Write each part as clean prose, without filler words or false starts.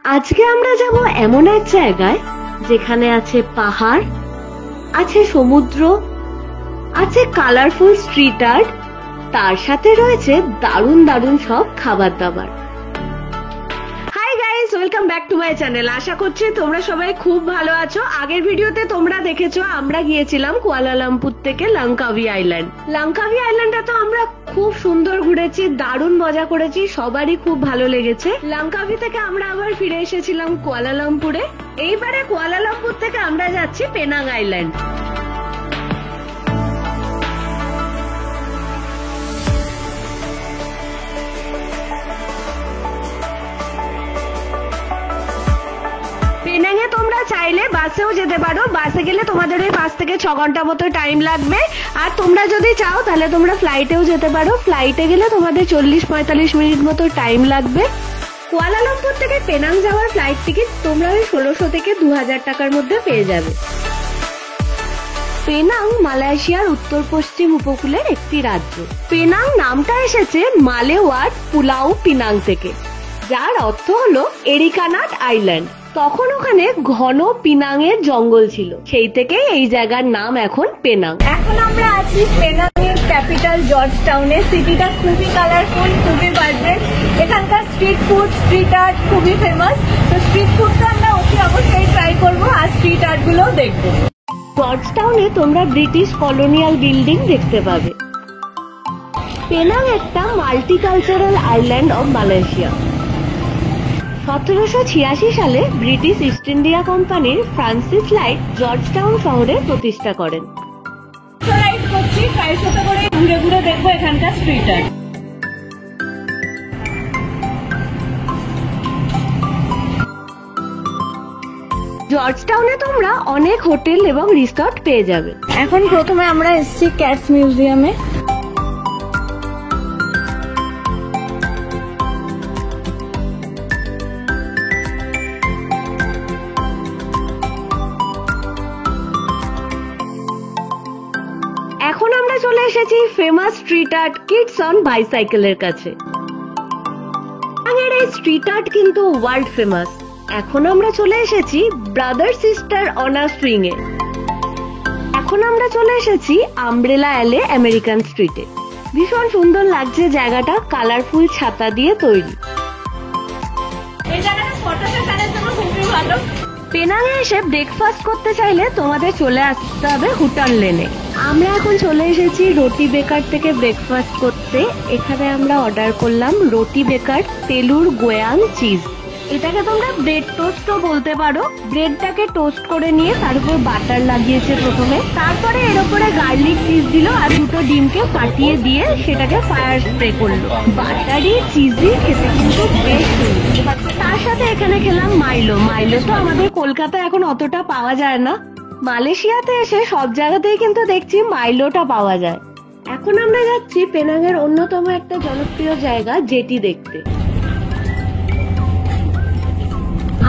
আজকে আমরা যাব এমন এক জায়গায় যেখানে আছে পাহাড়, আছে সমুদ্র, আছে কালারফুল স্ট্রিট আর্ট, তার সাথে রয়েছে দারুণ দারুণ সব খাবার দাবার। Hi guys, welcome back to my channel. আশা করছি তোমরা সবাই খুব ভালো আছো। আগের ভিডিওতে তোমরা দেখেছো আমরা গিয়েছিলাম কুয়ালালামপুর থেকে লাংকাভি আইল্যান্ড। লাংকাভি আইল্যান্ডে তো আমরা খুব সুন্দর ঘুরেছি, দারুণ মজা করেছি, সবারই খুব ভালো লেগেছে। লাংকাভি থেকে আমরা আবার ফিরে এসেছিলাম কুয়ালালামপুরে। এইবারে কুয়ালালামপুর থেকে আমরা যাচ্ছি পেনাং আইল্যান্ড। পেনাংয়ে তোমরা চাইলে বাসেও যেতে পারো। বাসে গেলে তোমাদের ওই 5 থেকে 6 ঘন্টা মতো টাইম লাগবে। আর তোমরা যদি চাও তাহলে তোমরা ফ্লাইটেও যেতে পারো। ফ্লাইটে গেলে তোমাদের 40-45 মিনিট মতো টাইম লাগবে। কুয়ালালামপুর থেকে পেনাং যাওয়ার ফ্লাইট টিকিট তোমরা ওই 1600 থেকে 2000 টাকার মধ্যে পেয়ে যাবে। পেনাং মালয়েশিয়ার উত্তর পশ্চিম উপকূলের একটি রাজ্য। পেনাং নামটা এসেছে মালে ওয়ার্ড পুলাউ পিনাং থেকে, যার অর্থ হলো এরিকানাট আইল্যান্ড। তখন ওখানে ঘন পিনাং এর জঙ্গল ছিল, সেই থেকেই এই জায়গার নাম এখন পেনাং। এখন আমরা আছি পেনাং এর ক্যাপিটাল জর্জ টাউনে। সিটিটা খুবই কালারফুল, খুবই ভাইব্রেন্ট। এখানকার স্ট্রিট ফুড, স্ট্রিট আর্ট খুবই ফেমাস। তো স্ট্রিট ফুডটা আমরা অবশ্যই ট্রাই করবো, আর স্ট্রিট আর্ট গুলোও দেখবো। জর্জ টাউনে তোমরা ব্রিটিশ কলোনিয়াল বিল্ডিং দেখতে পাবে। পেনাং একটা মাল্টিকালচারাল আইল্যান্ড অব মালয়েশিয়া। 1786 সালে ব্রিটিশ ইস্ট ইন্ডিয়া কোম্পানির ফ্রান্সিস লাইট জর্জ টাউন শহরে প্রতিষ্ঠা করেন। রাইড করছি, প্রায় সাথে করে ঘুরে ঘুরে দেখবো এখানকার স্ট্রিট আর্ট। জর্জ টাউনে তোমরা অনেক হোটেল এবং রিসর্ট পেয়ে যাবে। এখন প্রথমে আমরা এসেছি ক্যাটস মিউজিয়ামে। এখন আমরা চলে এসেছি famous street art kids on বাইসাইকেলের কাছে। এই স্ট্রিট আর্ট কিন্তু ওয়ার্ল্ড ফেমাস। এখন আমরা চলে এসেছি brother sister on a swing এ। এখন আমরা চলে এসেছি আমব্রেলা অ্যালে আমেরিকান স্ট্রিটে। ভীষণ সুন্দর লাগছে জায়গাটা, কালারফুল ছাতা দিয়ে তৈরি। এই জায়গাটা ফটো সেশনের জন্য খুবই ভালো। পেনাংয়ে এসে ব্রেকফাস্ট করতে চাইলে তোমাদের চলে আসতে হবে হুটান লেনে। আমরা এখন চলে এসেছি রুটি বেকার থেকে ব্রেকফাস্ট করতে। এখানে আমরা অর্ডার করলাম রুটি বেকার তেলুর গোয়াং চিজ। এটাকে তোমরা ব্রেড টোস্টও বলতে পারো। ব্রেডটাকে টোস্ট করে নিয়ে তার উপর বাটার লাগিয়েছে প্রথমে, তারপরে এর উপরে গার্লিক চিজ দিল আর দুটো ডিমকে ফাটিয়ে দিয়ে সেটাকে ফায়ার স্প্রে করলো। বাটারি চিজি খেতে কিন্তু বেশ সুন্দর। তার সাথে এখানে খেলাম মাইলো। মাইলো তো আমাদের কলকাতায় এখন অতটা পাওয়া যায় না। মালয়েশিয়াতে এসে সব জায়গাতেই কিন্তু দেখছি মাইলোটা পাওয়া যায়। এখন আমরা যাচ্ছি পেনাং এর অন্যতম একটা জনপ্রিয় জায়গা জেটি দেখতে।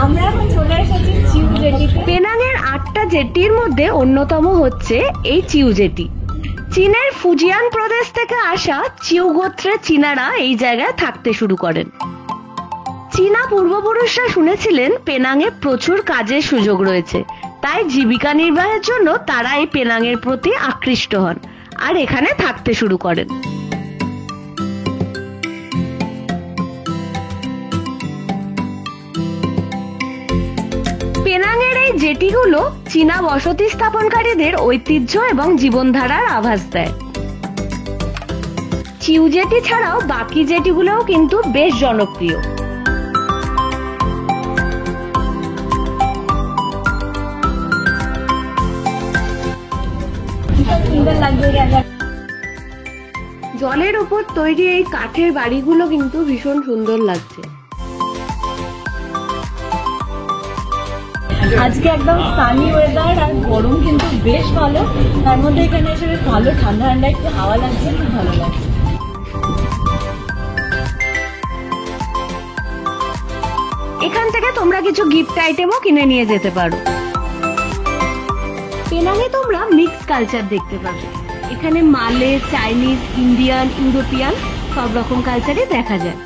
আমরা এখন চলে এসেছি চিউ জেটিতে। পেনাং এর 8টা জেটির মধ্যে অন্যতম হচ্ছে এই চিউ জেটি। চীনের ফুজিয়ান প্রদেশ থেকে আসা চিউ গোত্রের চীনারা এই জায়গায় থাকতে শুরু করেন। চীনা পূর্বপুরুষরা শুনেছিলেন পেনাংয়ে প্রচুর কাজের সুযোগ রয়েছে, তাই জীবিকা নির্বাহের জন্য তারা এই পেনাংয়ের প্রতি আকৃষ্ট হন আর এখানে থাকতে শুরু করেন। পেনাংয়ের এই জেটিগুলো চীনা বসতি স্থাপনকারীদের ঐতিহ্য এবং জীবনধারার আভাস দেয়। চিউ জেটি ছাড়াও বাকি জেটিগুলোও কিন্তু বেশ জনপ্রিয়। জলের উপর তৈরি এই কাঠের বাড়িগুলো কিন্তু ভীষণ সুন্দর লাগছে। আজকে একদম সানি ওয়েদার আর গরম কিন্তু বেশ ভালো। তার মধ্যে এখানে এসে বেশ ভালো ঠান্ডা ঠান্ডা একটু হাওয়া লাগছে, খুব ভালো লাগছে। এখান থেকে তোমরা কিছু গিফট আইটেমও কিনে নিয়ে যেতে পারো। পেনাংয়ে তোমরা মিক্স কালচার দেখতে পাবে। এখানে মালে, চাইনিজ, ইন্ডিয়ান, ইউরোপিয়ান সব রকম কালচারই দেখা যায়।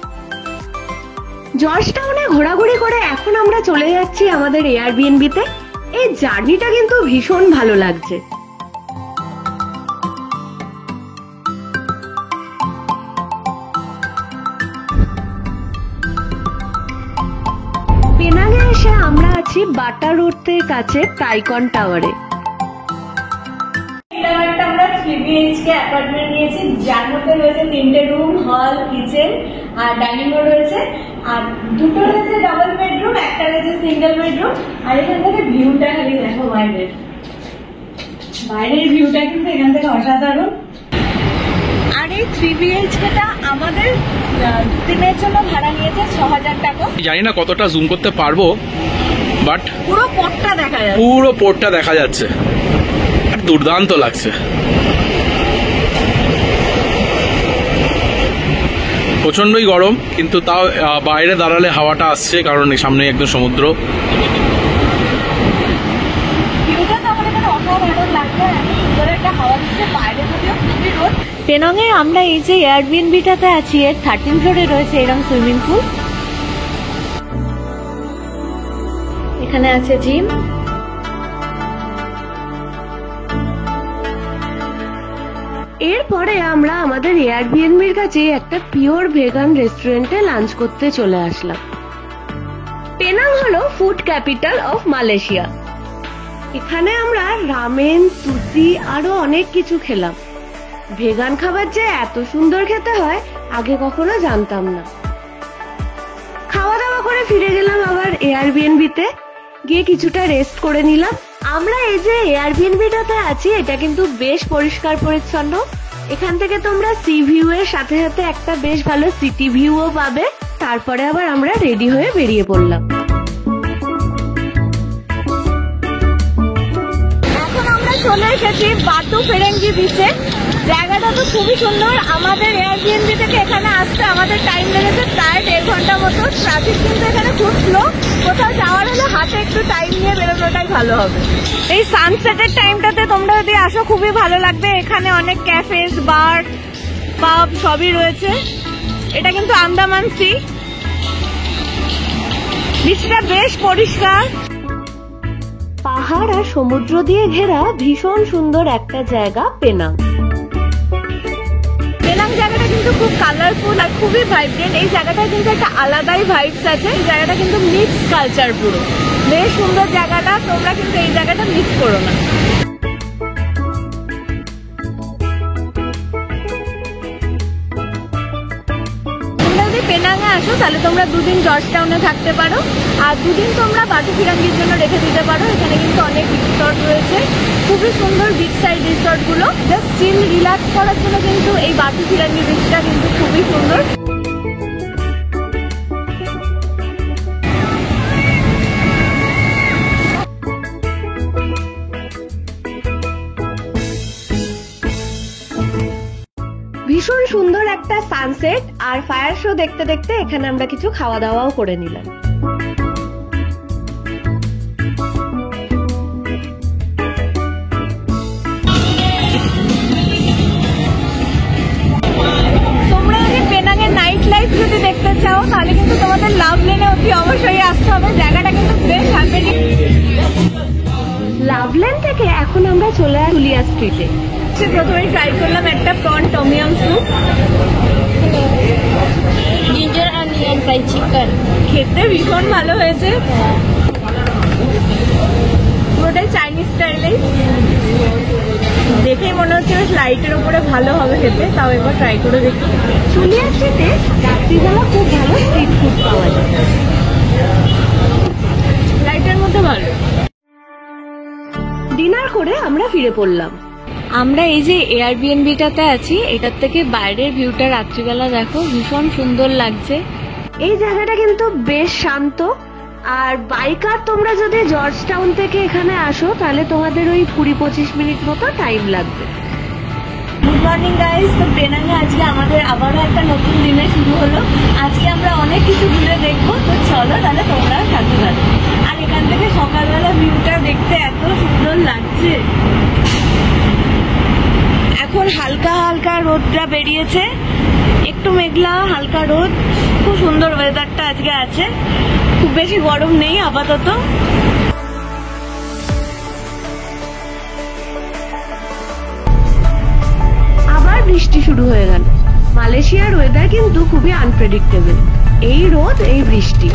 জর্জ টাউনে ঘোরাঘুরি করে এখন আমরা চলে যাচ্ছি আমাদের এয়ারবিএনবি তে। এই জার্নিটা কিন্তু ভীষণ ভালো লাগছে। পেনাঙে এসে আমরা আছি বাটা রোডের কাছে টাইকন টাওয়ারে। আমরা 3 BHK অ্যাপার্টমেন্ট নিয়েছি, যার মধ্যে রয়েছে 3টে রুম, হল, কিচেন আর ডাইনিং রুম রয়েছে, আর দুটো রয়েছে ডাবল বেডরুম, একটা রয়েছে সিঙ্গেল বেডরুম। আর এখান থেকে ভিউটা খালি দেখো, বাইরের ভিউটা কিন্তু এখান থেকে অসাধারণ। আর এই 3 BHKটা আমাদের 2 দিনের জন্য ভাড়া নিয়েছে 6,000 টাকা। জানি না কতটা জুম করতে পারবো, বাট পুরো পোর্টটা দেখা যাচ্ছে, পুরো পোর্টটা দেখা যাচ্ছে, আর দুর্দান্ত লাগছে। প্রচন্ডই গরম, কিন্তু তাও বাইরে দাঁড়ালে হাওয়াটা আসছে, কারণ সামনে একদম সমুদ্র। পেনং এ আমরা এই যে এয়ারবিএনবিটাতে আছি, এর 13 ফ্লোরে রয়েছে এরকম সুইমিং পুল। এখানে আছে জিম। এরপরে আমরা আমাদের এয়ারবিএনবির কাছে একটা পিওর ভেগান রেস্টুরেন্টে লাঞ্চ করতে চলে আসলাম। পেনাং হলো ফুড ক্যাপিটাল অফ মালয়েশিয়া। এখানে আমরা রামেন, সুশি আরো অনেক কিছু খেলাম। ভেগান খাবার যে এত সুন্দর খেতে হয় আগে কখনো জানতাম না। খাওয়া দাওয়া করে ফিরে গেলাম আবার এয়ারবিএনবিতে, গিয়ে কিছুটা রেস্ট করে নিলাম। আমরা এই যে এয়ারবিএনবিটাতে আছি, এটা কিন্তু বেশ পরিষ্কার পরিচ্ছন্ন। এখান থেকে তোমরা সি ভিউ এর সাথে সাথে একটা বেশ ভালো সিটি ভিউও পাবে। তারপরে আবার আমরা রেডি হয়ে বেরিয়ে পড়লাম। এখন আমরা চলে এসেছি বাতু ফেরেঙ্গি বিচে। জায়গাটা তো খুবই সুন্দর। আমাদের এয়ারবিএনবি থেকে এখানে আসতে আমাদের টাইম লেগেছে প্রায় 1.5 ঘন্টা মতো। ট্রাফিক কিন্তু এখানে খুব স্লো। কোথাও যাওয়ার হলে হাতে একটু টাইম নিয়ে বেরোনোটাই ভালো হবে। এই সানসেটের টাইমটাতে তোমরা যদি আসো খুবই ভালো লাগবে। এখানে অনেক ক্যাফেস, বার, পাব সবই রয়েছে। এটা কিন্তু আন্দামান সি। বিচটা বেশ পরিষ্কার। পাহাড় আর সমুদ্র দিয়ে ঘেরা ভীষণ সুন্দর একটা জায়গা পেনাং। পেনাং জায়গাটা কিন্তু খুব কালারফুল আর খুবই ভাইব্রেন্ট। এই জায়গাটায় কিন্তু একটা আলাদাই ভাইবস আছে। এই জায়গাটা কিন্তু মিক্স কালচার পুরো। বেশ সুন্দর জায়গাটা, তোমরা কিন্তু এই জায়গাটা মিস করো না। পেনাঙে আসো তাহলে তোমরা 2 দিন জর্জ টাউনে থাকতে পারো, আর 2 দিন তোমরা বাতু ফিরাঙ্গির জন্য রেখে দিতে পারো। এখানে কিন্তু অনেক রিসর্ট রয়েছে, খুবই সুন্দর বিচ সাইড রিসর্ট গুলো। জাস্ট চিল রিল্যাক্স করার জন্য কিন্তু এই বাতু ফিরাঙ্গি বিচটা কিন্তু খুবই সুন্দর। ভীষণ সুন্দর একটা সানসেট আর ফায়ার শো দেখতে দেখতে এখানে আমরা কিছু খাওয়া দাওয়াও করে নিলাম। তোমরা যদি পেনাঙের নাইট লাইফ যদি দেখতে চাও তাহলে কিন্তু তোমাদের লাভলেনে অতি অবশ্যই আসতে হবে। জায়গাটা কিন্তু বেশ হ্যাপেনিং। লাভলেন থেকে এখন আমরা চলে আসি জুলিয়া স্ট্রিটে। প্রথমে ট্রাই করলাম একটা prawn tom yum soup, ginger onion fried chicken. খেতে ভীষণ ভালো হয়েছে, পুরোটাই চাইনিজ স্টাইলেই। দেখেই মনে হচ্ছে বেশ লাইটের উপরে ভালো হবে খেতে। তাও একবার ট্রাই করে দেখি। জুলিয়া স্ট্রিটে রাত্রিবেলা খুব ভালো স্ট্রিট ফুড পাওয়া যায়, লাইটের মধ্যে ভালো। ডিনার করে আমরা ফিরে পড়লাম। আমরা এই যে এয়ারবিএনবিটাতে আছি, এটার থেকে বাইরের ভিউটা রাত্রিবেলা দেখো, ভীষণ সুন্দর লাগছে। এই জায়গাটা কিন্তু বেশ শান্ত। আর বাইকার তোমরা যদি জর্জ টাউন থেকে এখানে আসো তাহলে তোমাদের ওই 20-25 মিনিট মতো টাইম লাগবে। Good morning guys. তো পেনাঙে আজকে আমাদের আবারও একটা নতুন দিনে শুরু হলো। আজকে আমরা অনেক কিছু ঘুরে দেখবো, তো চলো তাহলে তোমরা সাথে থাকো। আর এখান থেকে সকালবেলা ভিউটা দেখতে এত সুন্দর লাগছে। এখন হালকা হালকা রোদটা বেরিয়েছে, একটু মেঘলা হালকা রোদ। খুব সুন্দর ওয়েদারটা আজকে আছে। হচ্ছে, খুব বেশি গরম নেই আপাতত। আবার বৃষ্টি শুরু হয়ে গেল। মালয়েশিয়ার ওয়েদার কিন্তু খুবই আনপ্রেডিক্টেবল, এই রোদ এই বৃষ্টি।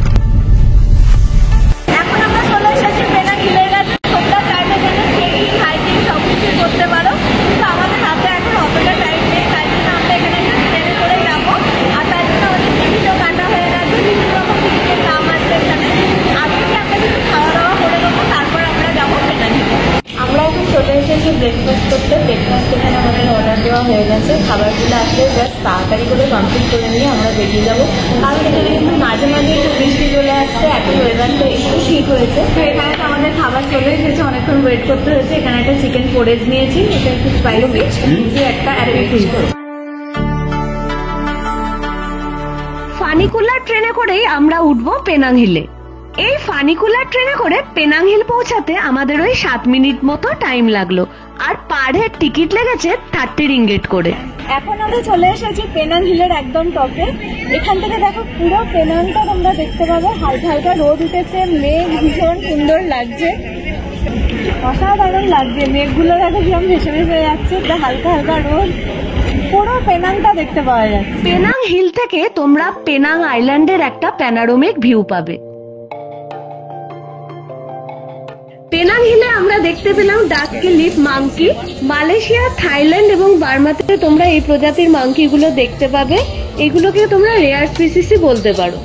এখন আমরা চলে এসেছি পেনাং হিলের কাছে। তোমরা চাইলে এখানে ট্রেকিং হাইকিং সবকিছু করতে পারো, কিন্তু আমাদের হাতে এখন অতটা টাইম নেই, তাই জন্য আমরা এখানে একটা ট্রেনে করে যাবো। আর তার জন্য আমাদের টিকিটও কাটা হয়ে গেছে, বিভিন্ন রকম টিকিটের দাম আছে এখানে। আগে কি আমরা কিছু খাওয়া দাওয়া করে নেবো, তারপর আমরা যাবো পেনাং হিলে। আমরা এখন চলে এসেছি ব্রেকফাস্ট করতে। ব্রেকফাস্ট এখানে আমাদের অর্ডার দেওয়া হয়ে গেছে। খাবারগুলো আসলে জাস্ট তাড়াতাড়ি করে কমপ্লিট করে নিয়ে আমরা বেরিয়ে যাবো, কারণ এখানে কিন্তু মাঝে মাঝে একটু বৃষ্টি চলে আসছে। এখন ওয়েদারটা একটু ঠিক হয়েছে। তো এখানে তো আমাদের খাবার চলে এসেছে, অনেকক্ষণ ওয়েট করতে হয়েছে। এখানে একটা চিকেন পোরেজ নিয়েছি, এটা একটু স্পাইসি, একটা অ্যাপিটাইজার। ফানিকুলার ট্রেনে করেই আমরা উঠবো পেনাং হিলে। এই ফানিকুলার ট্রেনে করে পেনাং হিল পৌঁছাতে আমাদের ওই 7 মিনিট মতো টাইম লাগলো, আর পার হেড টিকিট লেগেছে 30 রিঙ্গিট করে। এখন আমরা চলে এসেছি পেনাং হিলের একদম টপে। এখান থেকে দেখো পুরো পেনাংটা তোমরা দেখতে পাবে। হালকা হালকা রোদ উঠেছে, মেঘ ভীষণ সুন্দর লাগছে, অসাধারণ লাগছে। মেঘগুলো দেখো কিরকম ভেসে ভেসে যাচ্ছে, হালকা হালকা রোদ, পুরো পেনাংটা দেখতে পাওয়া যাচ্ছে। পেনাং হিল থেকে তোমরা পেনাং আইল্যান্ডের একটা প্যানোরামিক ভিউ পাবে। পেনাং হিলে আমরা দেখতে পেলাম dusky leaf monkey. Malaysia, Thailand এবং বার্মাতে তোমরা এই প্রজাতির মাংকি গুলো দেখতে পাবে। এগুলোকে তোমরা রেয়ার স্পিসিসই বলতে পারো।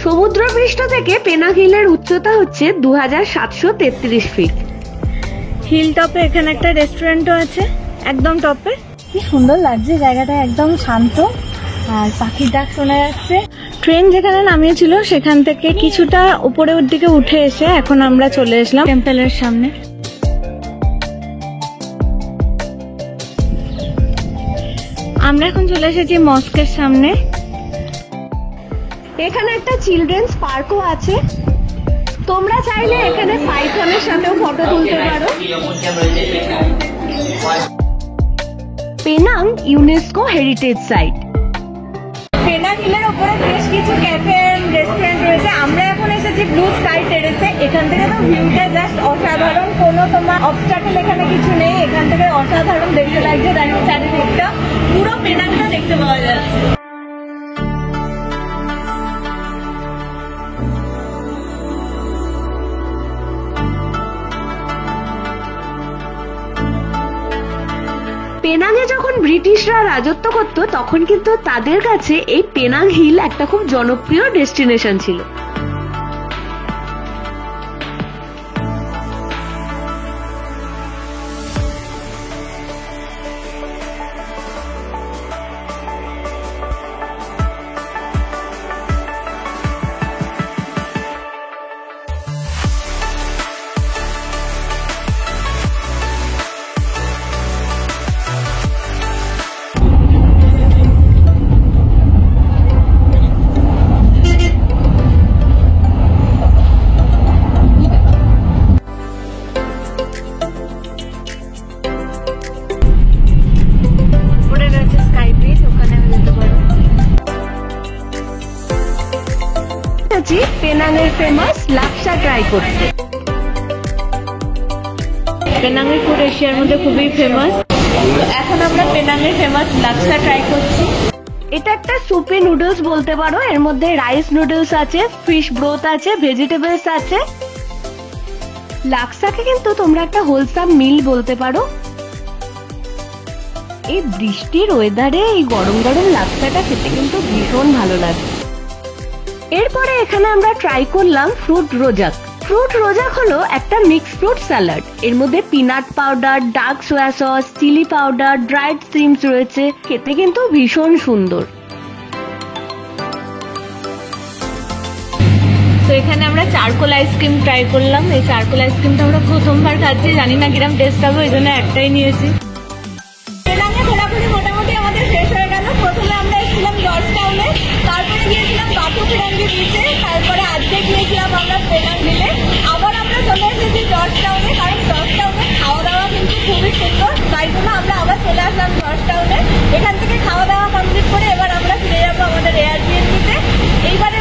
সমুদ্রপৃষ্ঠ থেকে পেনাং হিলের উচ্চতা হচ্ছে 2733 ফিট। হিল টপে এখানে একটা রেস্টুরেন্টও আছে একদম টপে। কি সুন্দর লাগছে জায়গাটা, একদম শান্ত, আর পাখির ডাক শোনা যাচ্ছে। ট্রেন যেখানে নামিয়েছিল সেখান থেকে কিছুটা উপরের দিকে উঠে এসে এখন আমরা চলে এসলাম টেম্পলের সামনে। আমরা এখন চলে এসেছি মস্কের সামনে। এখানে একটা চিলড্রেন্স পার্কও আছে, তোমরা চাইলে এখানে পাইথনের সাথেও ফটো তুলতে পারো। Penang UNESCO heritage site. Penang হিলের উপরে বেশ কিছু ক্যাফে রেস্টুরেন্ট রয়েছে। আমরা এখন এসেছি ব্লু স্কাই টেরেসে। এখান থেকে তো ভিউটা জাস্ট অসাধারণ, কোনো তোমার অবস্টাকেল এখানে কিছু নেই। এখান থেকে অসাধারণ দেখতে লাগছে, চারিদিকটা পুরো পেনাংটা দেখতে পাওয়া যাচ্ছে। পেনাঙে যখন ব্রিটিশরা রাজত্ব করত তখন কিন্তু তাদের কাছে এই পেনাং হিল একটা খুব জনপ্রিয় ডেস্টিনেশন ছিল। পেনাঙের ফেমাস লাকসা ট্রাই করতে। পেনাঙের ফুড এশিয়ার মধ্যে খুবই ফেমাস। এখন আমরা পেনাঙের ফেমাস লাকসা ট্রাই করছি। এটা একটা সুপি নুডলস বলতে পারো। এর মধ্যে রাইস নুডলস আছে, ফিশ ব্রোথ আছে, ভেজিটেবলস আছে। লাকসাকে কিন্তু তোমরা একটা হোলসাম মিল বলতে পারো। এই বৃষ্টির ওয়েদারে এই গরম গরম লাকসাটা খেতে কিন্তু ভীষণ ভালো লাগে। এরপরে এখানে আমরা ট্রাই করলাম ফ্রুট রোজাক। ফ্রুট রোজাক হলো একটা মিক্স ফ্রুট স্যালাড। এর মধ্যে peanut powder, dark soya sauce, chilli powder, dried সিমস রয়েছে। খেতে কিন্তু ভীষণ সুন্দর। তো এখানে আমরা চারকোল আইসক্রিম ট্রাই করলাম। এই চারকোল আইসক্রিমটা আমরা প্রথমবার খাচ্ছি, জানি না কিরম টেস্ট হবে, ওই জন্য একটাই নিয়েছি। পেনাঙে ঘোরাঘুরি মোটামুটি আমাদের শেষ হয়ে গেল। প্রথমে আমরা এসেছিলাম জর্জ টাউনে, তারপরে গিয়েছিলাম বাথু ফিরাঙ্গি বিচে, তারপরে আজকে গিয়েছিলাম আমরা পেনাং হিলে। আবার আমরা চলে এসেছি জর্জ টাউনে, কারণ জর্জ টাউনে খাওয়া দাওয়া কিন্তু খুবই সুন্দর, তাই জন্য আমরা আবার চলে আসলাম জর্জ টাউনে। এখান থেকে খাওয়া দাওয়া কমপ্লিট করে এইবারে